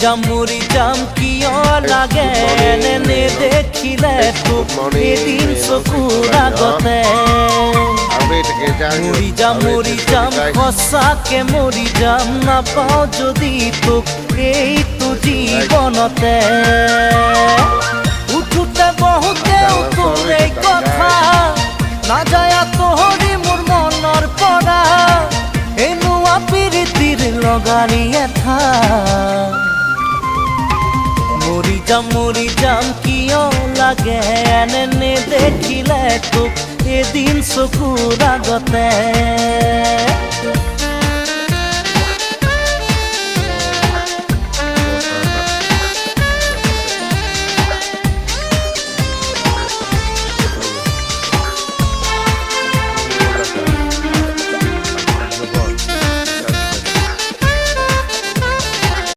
মৰি যাম কিয় লাগে এনে দেখিলে তোক এদিন চকুৰ আগতে মৰি যাম সঁচাকে মৰি যাম নাপাওঁ যদি তোক এইটো জীৱনতে উঠোতে বহুতেও তোৰ এই কথা নাযায় আঁতৰি মোৰ মনৰ পৰা এনেকুৱা প্ৰীতিৰ লগাৰী এঠা মৰি যাম কিয় লাগে এনে দেখিলে তোক এদিন চকুৰ আগতে